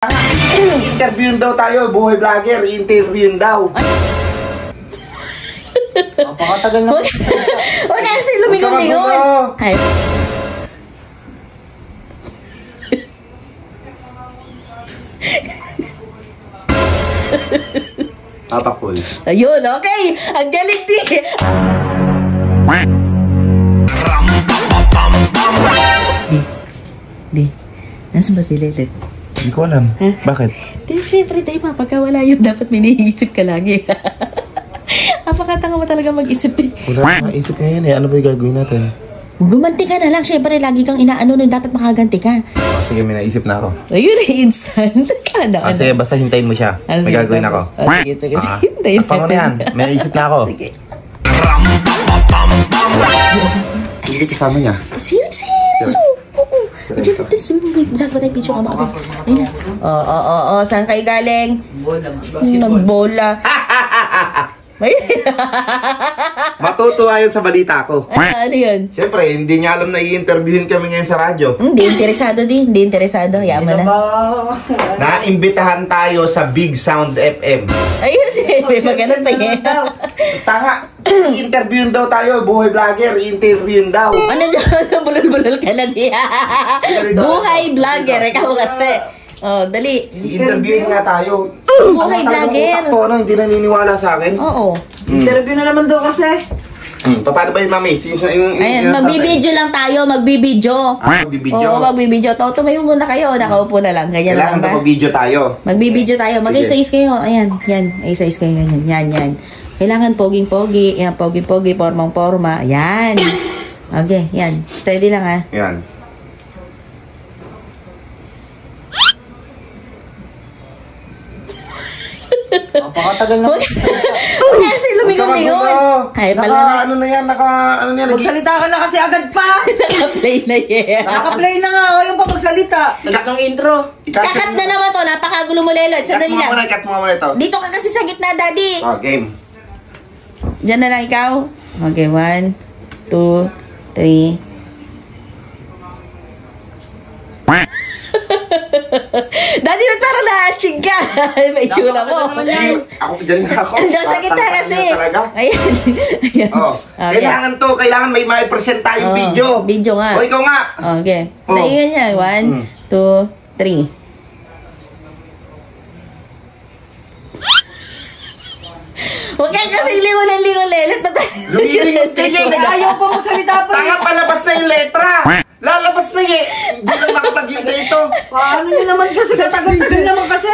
Interviewin daw tayo, buhay vlogger, interviewin daw. Napakatagal na. Huwag kasi lumingon-lingon. Ay. Papakul. Ayun, okay. Ang galing din. Di. Nasaan ba si Lelet? Hindi ko alam. Bakit? Di, syempre tayo mapagkawala yun. Dapat may naiisip ka lagi. Napakatanga mo talaga mag-isip eh. Wala na maisip ngayon eh. Ano ba yung gagawin natin? Gumanti ka na lang. Syempre, lagi kang inaano nun. Dapat makaganti ka. Sige, may naisip na ako. Ayun, instant. Sige, basta hintayin mo siya. May gagawin ako. Sige. Hintayin Paano na yan? May naisip na ako. Sige. Sige, kasama niya. Seriously. Picture ka ba? Ayun na. Oo. Saan kayo galing? Nagbola. Matutuwa yun sa balita ko. Ano yun? Siyempre, hindi niya alam na i-interviewin kami ngayon sa radyo. Hindi interesado din. Hindi interesado. Yaman na. Naimbitahan tayo sa Big Sound FM. Ayun eh. May magalan pa yan. Tanga, interviewin daw tayo, buhay vlogger, interviewin daw. Ano dyan? Bulol-bulol ka na diya. Buhay vlogger. Ikaw kasi. Oh, dali. Interviewin nga tayo. Buhay vlogger. Ako na, hindi naniniwala sa akin. Oo. Interview na naman daw kasi. Paano ba yun, mami? Ayan, magbibidyo lang tayo. Magbibidyo. Magbibidyo? Oo, magbibidyo. Tumayo muna kayo. Nakaupo na lang. Ganyan Kailangan lang ba? na magbibidyo tayo. Magbibidyo tayo. Mag-isa-is kayo. Ayan. Yan. Isa-is kayo. Ganyan. Yan. Kailangan poging-pogi. Yan. Poging-pogi. Formang-forma. Yan. Okay. Yan. Steady lang ha. Yan. Napakatagal na. Huwag kasi lumingon-lingon. Ay, pala na. Ano na yan? Magsalita ka na kasi agad pa. Naka-play na yan. Naka-play na nga. Yung pa magsalita. Tagas ng intro. Kakat na naman to. Napakagulo mo, Lelot. Sandali lang. Cut mo muna ito. Dito ka kasi sa gitna, Daddy. Oh, game. Diyan na lang ikaw. Okay, 1, 2, 3. Daddy, ba't parang na-aching ka? May tsura mo. Ako, dyan nga ako. Andiyan sa gitna kasi. Ayan. Oh, Okay. Kailangan may present tayong video. Video nga. O, ikaw nga. Okay. Oh. Taingan niya. 1, 2, 3. Huwag kang kasing lingon-lingon, Lelet. Lumilingon ka yun. Ayaw pa magsalita pa. Tanga, palabas na yung letra. Lalabas na eh. Hindi lang makapag-yun na ito. Paano nyo naman kasi? Katagal-tagal naman kasi.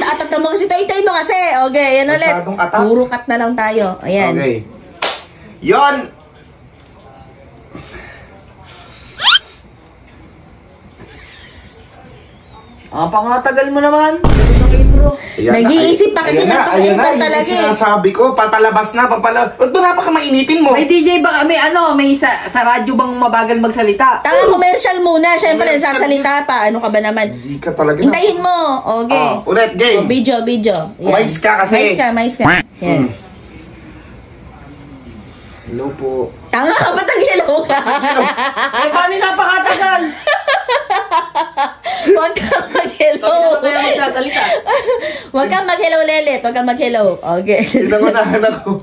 Atat mo kasi. Tay-tay mo kasi. Okay, yan ulit. Masyadong atat. Puro cut na lang tayo. Ayan. Okay. Yon. Pangatagal mo naman. Ang intro. Nag-iisip pa kasi ng pang-intro talaga eh. Sinasabi ko, papalabas na, papalabas. Ba't ba napaka mainipin mo? May DJ ba? May sa radyo bang mabagal magsalita? Tanga, commercial muna. Siyempre, nagsasalita pa. Ano ka ba naman? Hindi ka talaga na. Hintayin mo. Okay. Ulit, game. Video. Yan. Mais ka kasi. Mais ka. Yan. Hello po. Tanga ka, ba't nag-hello ka? Ay, paano napakatagal? Huwag kang mag-hello. Kaya magsasalita. Huwag kang mag-hello, Lelet. Huwag kang mag-hello. Okay. Isang unahan ako.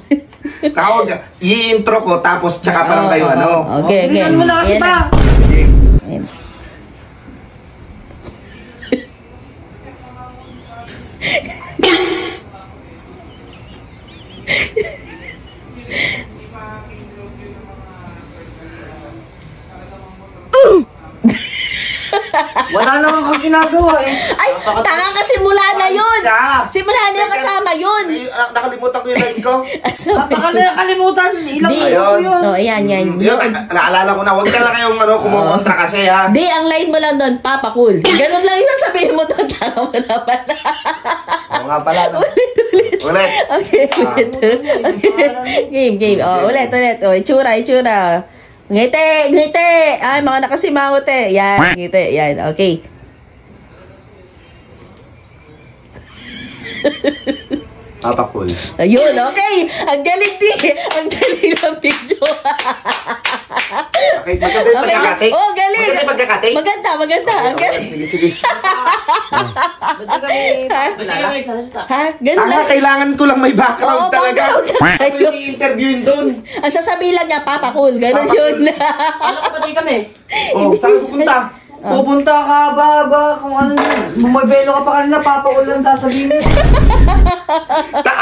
Tawag, i-intro ko, tapos tsaka pa lang kayo, ano? Okay. Bilisan mo na kasi Yan pa. Game. Ayan. Wala naman kang ginagawa eh. Ay, tanga ka, simula na yun. Ka. Simula na yung kasama yun. Ay, nakalimutan ko yung line ko. Nakalimutan. Ilang Di. minuto yun. No, ayan. Yun, naalala ko na. Huwag ka lang kayong kumontra kasi ha. Di, ang line mo lang doon, Papa Cool. Ganun lang yung sasabihin mo doon, tanga mo na pala. Oo nga pala. No? Ulit. Okay, ulit. Okay. Game. Oh, ulit. Oh, itsura. Ngiti. Ay, mga nakasimangot eh. Yan, ngiti. Yan, okay. Papa Cool. Ayun, okay. Ang galing din. Ang galing ng video. Okay, maganda yung pagkakate. Oh, galing. Maganda yung pagkakate. Maganda. Ang galing. Sige. Ba't kami Ha? Ganun lang. Kailangan ko lang may background Oo, talaga. background. Ako yung i-interviewin doon. Ang sasabihin lang niya, Papa Cool. Ganun Papa yun. Alam ko pati kami. Oh, saan ka pupunta? Pupunta ka ba kung ano, bumabelo ka pa kanina, papaulan sasabihin.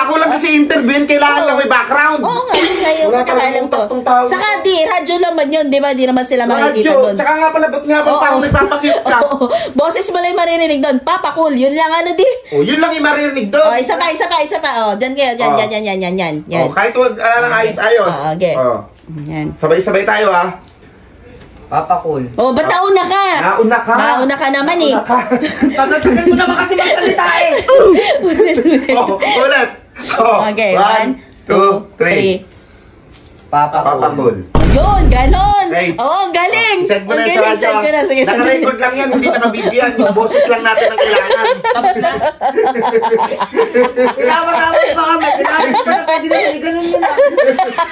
Ako lang kasi interviewin, kailangan lang may background. Oo nga, ngayon. Wala Kaya alam talagang ko. utak tong tao. Saka di, radyo naman yun, di ba? Di naman sila makikita Radyo, doon. tsaka nga pala, ba't nga ba parang nagpapakit ka? Oo. Boses mo lang yung maririnig doon. Papa Cool, yun lang ano di. Oh, yun lang yung maririnig doon. Oh, isa pa. Oh, dyan kayo, yan. Oh, kahit huwag lang ayos-ayos. Oh, okay. Oh. Yan. Sabay-sabay tayo ha. Papa Cool. Oh, ba't nauna ka? Nauna ka. Nauna ka naman eh. Nauna ka. Tagal mo naman kasi magsalita eh. Oh, ulit. Oh, Okay, 1, 2, 3. Papa Cool. Yun, ganon. Hey. Oo, galing. Send mo na Ang sa galing, radyo. send ko na. Sige, send ko na. Naka-record lang yan, hindi naka-video yan. Yung boses lang natin ang kailangan. Tama-tama pa kami. Kailangan ko na pwede na ganun yun ah.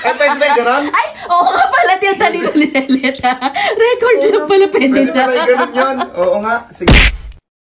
Eh, pwede ba yung ganon? Ay, oo nga pala, yung talino ni Lelet ha. Record lang pala, pwede Pwede na. ba yung ganon yun? Oo nga, sige.